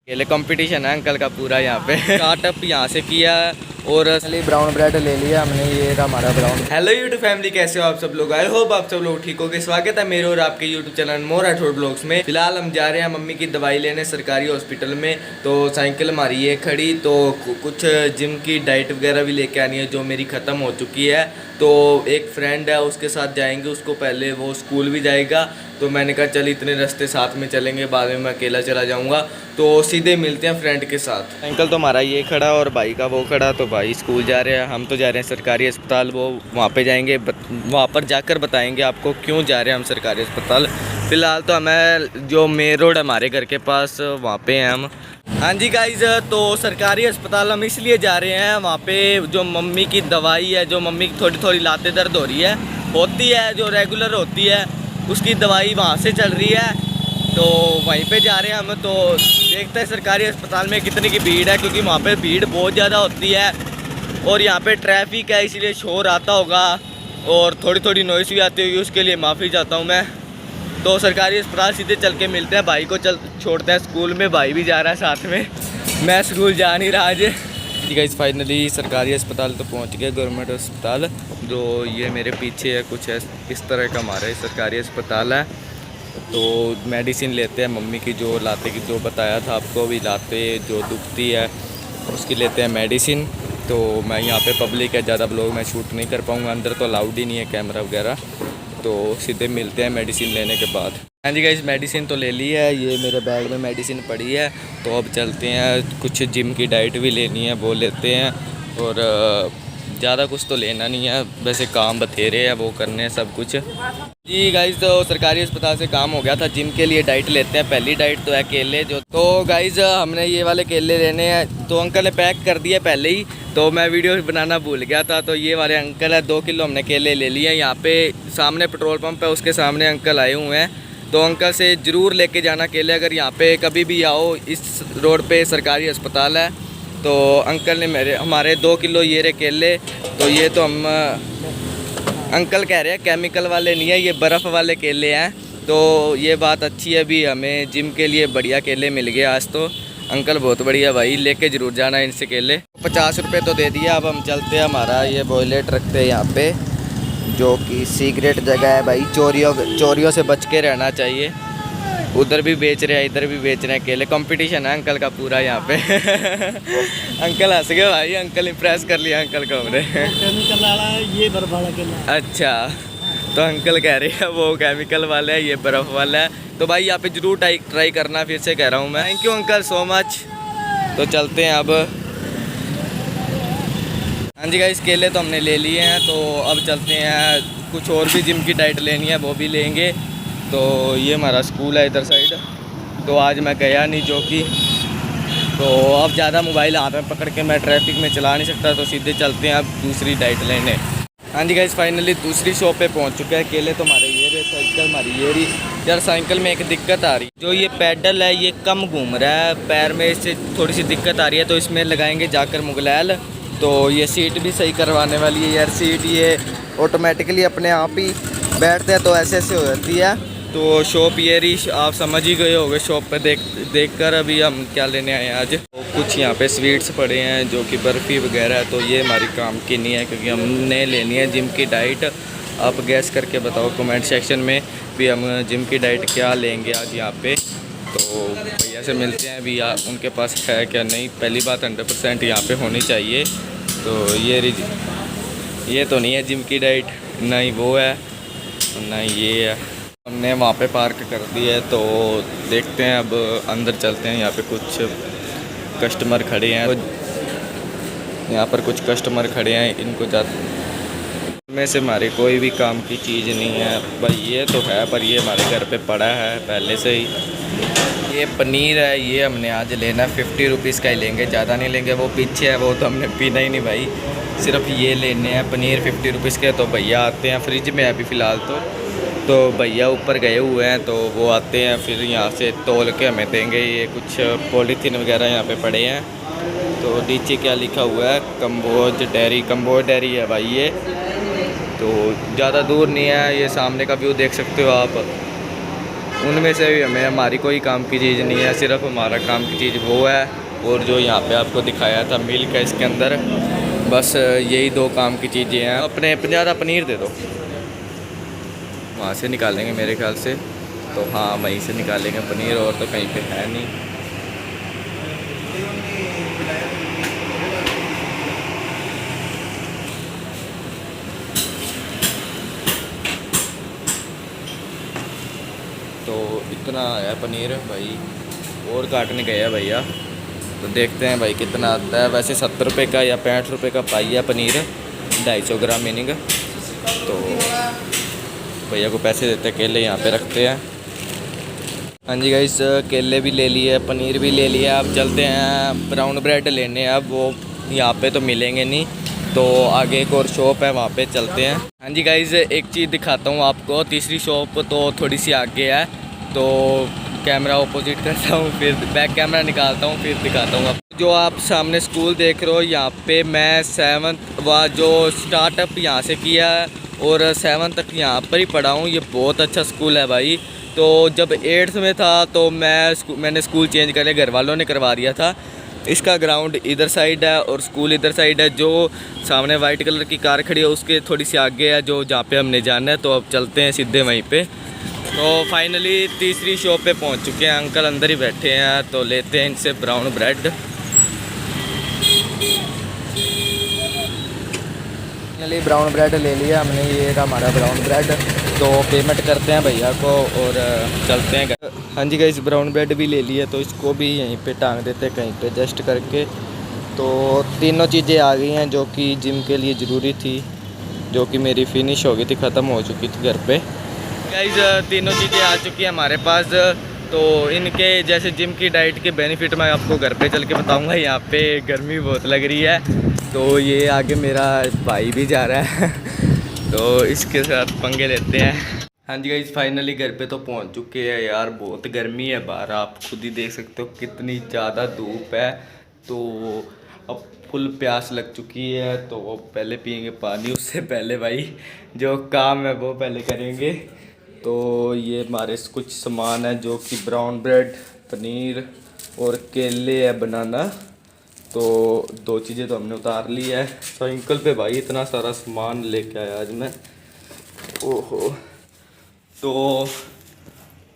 केले कंपटीशन है अंकल का पूरा यहाँ पे। स्टार्टअप यहाँ से किया और असली ब्राउन ब्रेड ले लिया हमने। ये रहा हमारा ब्राउन। हेलो यूट्यूब फैमिली, कैसे हो आप सब लोग? आई होप आप सब लोग ठीक हो। स्वागत है मेरे और आपके यूट्यूब चैनल मोर राठौड़ ब्लॉग्स में। फिलहाल हम जा रहे हैं मम्मी की दवाई लेने सरकारी हॉस्पिटल में। तो साइकिल हमारी ये खड़ी, तो कुछ जिम की डाइट वगैरह भी लेके आनी है जो मेरी ख़त्म हो चुकी है। तो एक फ्रेंड है उसके साथ जाएंगे, उसको पहले वो स्कूल भी जाएगा। तो मैंने कहा चल इतने रास्ते साथ में चलेंगे, बाद में मैं अकेला चला जाऊंगा। तो सीधे मिलते हैं फ्रेंड के साथ। अंकल तो हमारा ये खड़ा और भाई का वो खड़ा। तो भाई स्कूल जा रहे हैं, हम तो जा रहे हैं सरकारी अस्पताल। वो वहाँ पे जाएंगे, वहाँ पर जाकर बताएंगे आपको क्यों जा रहे हैं हम सरकारी अस्पताल। फ़िलहाल तो हमें जो मेन रोड हमारे घर के पास वहाँ पे हैं हम। हाँ जी गाइज, तो सरकारी अस्पताल हम इसलिए जा रहे हैं, वहाँ पे जो मम्मी की दवाई है, जो मम्मी की थोड़ी थोड़ी लाते दर्द हो रही है, होती है जो रेगुलर होती है, उसकी दवाई वहाँ से चल रही है। तो वहीं पे जा रहे हैं हम। तो देखते हैं सरकारी अस्पताल में कितनी की भीड़ है, क्योंकि वहाँ पे भीड़ बहुत ज़्यादा होती है और यहाँ पे ट्रैफिक है, इसलिए शोर आता होगा और थोड़ी थोड़ी नॉइस भी आती होगी, उसके लिए माफ़ी चाहता हूँ मैं। तो सरकारी अस्पताल सीधे चल के मिलते हैं। भाई को चल छोड़ते हैं स्कूल में, भाई भी जा रहा है साथ में, मैं स्कूल जा नहीं रहा आज। ठीक है, इस फाइनली सरकारी अस्पताल तो पहुंच गया, गवर्नमेंट अस्पताल। जो ये मेरे पीछे है, कुछ इस तरह का हमारा सरकारी अस्पताल है। तो मेडिसिन लेते हैं मम्मी की, जो लाते की जो बताया था आपको, भी लाते जो दुखती है उसकी लेते हैं मेडिसिन। तो मैं यहाँ पे पब्लिक है, ज़्यादा ब्लॉग मैं शूट नहीं कर पाऊँगा, अंदर तो अलाउड ही नहीं है कैमरा वगैरह। तो सीधे मिलते हैं मेडिसिन लेने के बाद। हाँ जी गाइस, मेडिसिन तो ले ली है, ये मेरे बैग में मेडिसिन पड़ी है। तो अब चलते हैं, कुछ जिम की डाइट भी लेनी है वो लेते हैं। और ज़्यादा कुछ तो लेना नहीं है, वैसे काम बथेरे हैं वो करने हैं सब कुछ। जी गाइस, तो सरकारी अस्पताल से काम हो गया था, जिम के लिए डाइट लेते हैं। पहली डाइट तो है केले। जो तो गाइस हमने ये वाले केले लेने हैं, तो अंकल ने पैक कर दिया पहले ही, तो मैं वीडियो बनाना भूल गया था। तो ये वाले अंकल है, 2 किलो हमने केले ले लिए। यहाँ पे सामने पेट्रोल पंप है, उसके सामने अंकल आए हुए हैं। तो अंकल से ज़रूर लेके जाना केले, अगर यहाँ पे कभी भी आओ। इस रोड पे सरकारी अस्पताल है। तो अंकल ने हमारे 2 किलो ये रहे केले। तो ये तो हम अंकल कह रहे हैं केमिकल वाले नहीं है, ये बर्फ़ वाले केले हैं। तो ये बात अच्छी है, अभी हमें जिम के लिए बढ़िया केले मिल गए आज। तो अंकल बहुत बढ़िया भाई, लेके ज़रूर जाना इनसे केले। 50 रुपये तो दे दिया। अब हम चलते हैं, हमारा ये बॉयलेट रखते हैं यहाँ पे, जो कि सीक्रेट जगह है भाई। चोरियों से बच के रहना चाहिए। उधर भी बेच रहे हैं, इधर भी बेच रहे हैं केले। कंपटीशन है अंकल का पूरा यहाँ पे। अंकल हंस गए भाई, अंकल इम्प्रेस कर लिया अंकल को हमने। केमिकल वाला ये बर्फ वाला केला। अच्छा, तो अंकल कह रहे हैं वो केमिकल वाला है, ये बर्फ़ वाला है। तो भाई यहाँ पे ज़रूर ट्राई करना, फिर से कह रहा हूँ मैं। Thank you uncle so much. तो चलते हैं अब। हाँ जी गाइस, केले तो हमने ले लिए हैं। तो अब चलते हैं, कुछ और भी जिम की डाइट लेनी है वो भी लेंगे। तो ये हमारा स्कूल है इधर साइड। तो आज मैं गया नहीं, जो कि तो अब ज़्यादा मोबाइल हाथ में पकड़ के मैं ट्रैफिक में चला नहीं सकता। तो सीधे चलते हैं अब दूसरी डाइट लेने। हाँ जी गाइस, फाइनली दूसरी शॉप पे पहुंच चुके हैं। केले तो हमारे ये रहे, साइकिल हमारी ये रही। यार साइकिल में एक दिक्कत आ रही, जो ये पैडल है ये कम घूम रहा है, पैर में इससे थोड़ी सी दिक्कत आ रही है। तो इसमें लगाएंगे जाकर मुगलैल। तो ये सीट भी सही करवाने वाली है यार। सीट ये ऑटोमेटिकली अपने आप ही बैठते हैं, तो ऐसे ऐसे हो जाती है। तो शॉप ये रही, आप समझ ही गए होंगे शॉप पे देख कर अभी हम क्या लेने आए हैं आज। तो कुछ यहाँ पे स्वीट्स पड़े हैं, जो कि बर्फ़ी वगैरह है। तो ये हमारी काम की नहीं है, क्योंकि हमने लेनी है जिम की डाइट। आप गैस करके बताओ कमेंट सेक्शन में भी हम जिम की डाइट क्या लेंगे आज यहाँ पे। तो भैया से मिलते हैं अभी, उनके पास है क्या नहीं। पहली बात 100% यहाँ पे होनी चाहिए। तो ये तो नहीं है जिम की डाइट, ना ही वो है ना ये है। हमने वहाँ पे पार्क कर दिया है। तो देखते हैं, अब अंदर चलते हैं। यहाँ पे कुछ कस्टमर खड़े हैं, यहाँ पर कुछ कस्टमर खड़े हैं, इनको में से हमारे कोई भी काम की चीज़ नहीं है भाई। ये तो है, पर ये हमारे घर पे पड़ा है पहले से ही। ये पनीर है, ये हमने आज लेना है। 50 रुपीज़ का ही लेंगे, ज़्यादा नहीं लेंगे। वो पीछे है, वो तो हमने पीना ही नहीं भाई, सिर्फ ये लेने हैं पनीर 50 रुपीज़ के। तो भैया आते हैं, फ्रिज में है अभी फ़िलहाल तो भैया ऊपर गए हुए हैं। तो वो आते हैं, फिर यहाँ से तोल के हमें देंगे। ये कुछ पॉलीथीन वगैरह यहाँ पे पड़े हैं। तो नीचे क्या लिखा हुआ है, कंबोज डेयरी है भाई ये। तो ज़्यादा दूर नहीं है, ये सामने का व्यू देख सकते हो आप। उनमें से भी हमारी कोई काम की चीज़ नहीं है, सिर्फ हमारा काम की चीज़ वो है। और जो यहाँ पे आपको दिखाया था मिल्क है इसके अंदर, बस यही 2 काम की चीज़ें हैं। अपने 50 पनीर दे दो, वहाँ से निकालेंगे मेरे ख्याल से। तो हाँ, वहीं से निकालेंगे पनीर, और तो कहीं पे है नहीं। तो इतना है पनीर भाई, और काटने गए हैं भैया, तो देखते हैं भाई कितना आता है। वैसे 70 रुपये का या 65 रुपये का पाई है पनीर, 250 ग्राम मीनिंग। तो भैया को पैसे देते हैं, केले यहाँ पे रखते हैं। हाँ जी गाइस, केले भी ले लिए, पनीर भी ले लिया। अब चलते हैं ब्राउन ब्रेड लेने। अब वो यहाँ पे तो मिलेंगे नहीं, तो आगे एक और शॉप है, वहाँ पे चलते हैं। हाँ जी गाइस, एक चीज़ दिखाता हूँ आपको। तीसरी शॉप तो थोड़ी सी आगे है, तो कैमरा ऑपोजिट करता हूँ, फिर बैक कैमरा निकालता हूँ, फिर दिखाता हूँ आपको। जो आप सामने स्कूल देख रहे हो, यहाँ पे मैं 7th व जो स्टार्टअप यहाँ से किया है, और 7th तक यहाँ पर ही पढ़ा हूँ। ये बहुत अच्छा स्कूल है भाई। तो जब 8th में था तो मैंने स्कूल चेंज कर लिया, घर वालों ने करवा दिया था। इसका ग्राउंड इधर साइड है और स्कूल इधर साइड है। जो सामने वाइट कलर की कार खड़ी है उसके थोड़ी सी आगे है, जो जहाँ पे हमने जाना है। तो अब चलते हैं सीधे वहीं पे। तो फाइनली तीसरी शॉप पे पहुँच चुके हैं, अंकल अंदर ही बैठे हैं, तो लेते हैं इनसे brown bread. Finally brown bread ले लिया हमने, ये रहा हमारा ब्राउन ब्रेड। तो पेमेंट करते हैं भैया को और चलते हैं घर। हाँ जी गाइस, ब्राउन ब्रेड भी ले लिया, तो इसको भी यहीं पे टांग देते हैं कहीं पे एडजस्ट करके। तो तीनों चीज़ें आ गई हैं जो कि जिम के लिए ज़रूरी थी, जो कि मेरी फिनिश हो गई थी, ख़त्म हो चुकी थी घर पे। गाइस, तीनों चीज़ें आ चुकी हैं हमारे पास। तो इनके जैसे जिम की डाइट के बेनिफिट मैं आपको घर पे चल के बताऊंगा। यहाँ पे गर्मी बहुत लग रही है, तो ये आगे मेरा भाई भी जा रहा है तो इसके साथ पंगे लेते हैं। हाँ जी गाइस, फाइनली घर पे तो पहुँच चुके हैं यार। बहुत गर्मी है बाहर, आप खुद ही देख सकते हो कितनी ज़्यादा धूप है। तो अब फुल प्यास लग चुकी है, तो वो पहले पियेंगे पानी। उससे पहले भाई जो काम है वो पहले करेंगे। तो ये हमारे कुछ सामान है, जो कि ब्राउन ब्रेड, पनीर और केले है, बनाना। तो 2 चीज़ें तो हमने उतार ली है। साइकिल पे भाई इतना सारा सामान लेके आया आज मैं, ओहो। तो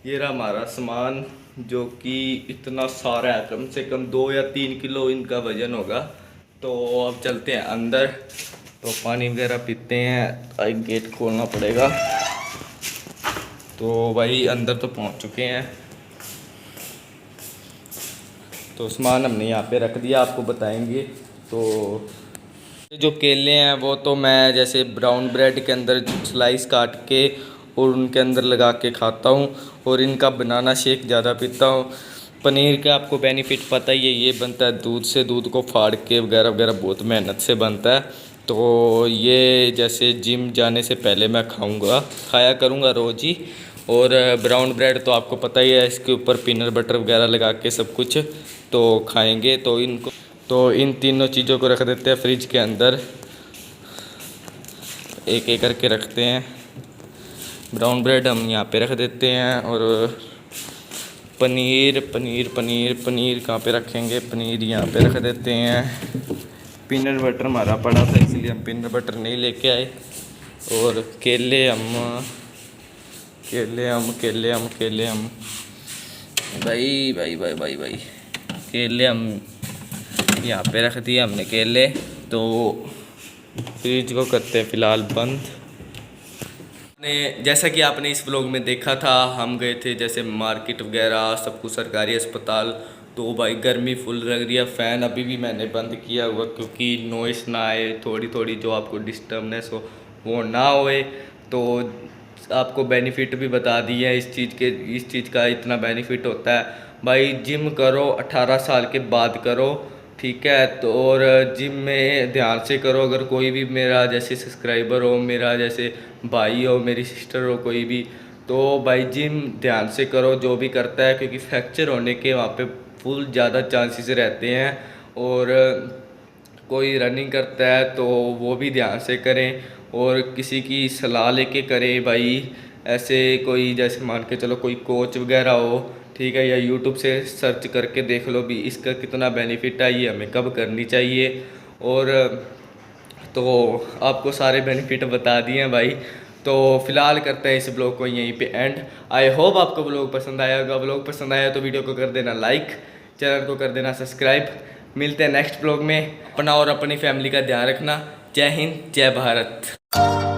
ये रहा हमारा सामान, जो कि इतना सारा है, कम से कम 2 या 3 किलो इनका वज़न होगा। तो अब चलते हैं अंदर, तो पानी वगैरह पीते हैं। एक गेट खोलना पड़ेगा। तो भाई अंदर तो पहुंच चुके हैं। तो सामान हमने यहाँ पे रख दिया, आपको बताएंगे। तो जो केले हैं वो तो मैं जैसे ब्राउन ब्रेड के अंदर स्लाइस काट के और उनके अंदर लगा के खाता हूँ, और इनका बनाना शेक ज़्यादा पीता हूँ। पनीर का आपको बेनिफिट पता ही है, ये बनता है दूध से, दूध को फाड़ के वगैरह वगैरह बहुत मेहनत से बनता है। तो ये जैसे जिम जाने से पहले मैं खाया करूँगा रोज़ ही। और ब्राउन ब्रेड तो आपको पता ही है, इसके ऊपर पीनट बटर वगैरह लगा के सब कुछ तो खाएंगे। तो इन तीनों चीज़ों को रख देते हैं फ्रिज के अंदर, एक एक करके रखते हैं। ब्राउन ब्रेड हम यहाँ पे रख देते हैं, और पनीर पनीर पनीर पनीर कहाँ पे रखेंगे, पनीर यहाँ पे रख देते हैं। पीनट बटर हमारा पड़ा था, इसलिए हम पीनट बटर नहीं लेके आए। और केले हम भाई भाई भाई भाई भाई केले हम यहाँ पे रख दिए हमने केले। तो फ्रिज को करते हैं फ़िलहाल बंद। जैसा कि आपने इस व्लॉग में देखा था, हम गए थे जैसे मार्केट वगैरह, सब कुछ सरकारी अस्पताल। तो भाई गर्मी फुल लग रही है। फ़ैन अभी भी मैंने बंद किया हुआ, क्योंकि नॉइस ना आए, थोड़ी थोड़ी जो आपको डिस्टर्बनेस हो वो ना होए। तो आपको बेनिफिट भी बता दिए हैं इस चीज़ का इतना बेनिफिट होता है। भाई जिम करो 18 साल के बाद करो, ठीक है। तो और जिम में ध्यान से करो। अगर कोई भी मेरा जैसे सब्सक्राइबर हो, मेरा जैसे भाई हो, मेरी सिस्टर हो, कोई भी, तो भाई जिम ध्यान से करो जो भी करता है, क्योंकि फ्रैक्चर होने के वहाँ पे फुल ज़्यादा चांसेस रहते हैं। और कोई रनिंग करता है तो वो भी ध्यान से करें, और किसी की सलाह लेके करें भाई। ऐसे कोई जैसे मान के चलो कोई कोच वगैरह हो, ठीक है, या यूट्यूब से सर्च करके देख लो भी इसका कितना बेनिफिट है, ये हमें कब करनी चाहिए। और तो आपको सारे बेनिफिट बता दिए हैं भाई। तो फिलहाल करते हैं इस ब्लॉग को यहीं पे एंड। आई होप आपको ब्लॉग पसंद आया होगा। ब्लॉग पसंद आया तो वीडियो को कर देना लाइक, चैनल को कर देना सब्सक्राइब। मिलते हैं नेक्स्ट ब्लॉग में। अपना और अपनी फैमिली का ध्यान रखना। जय हिंद, जय भारत।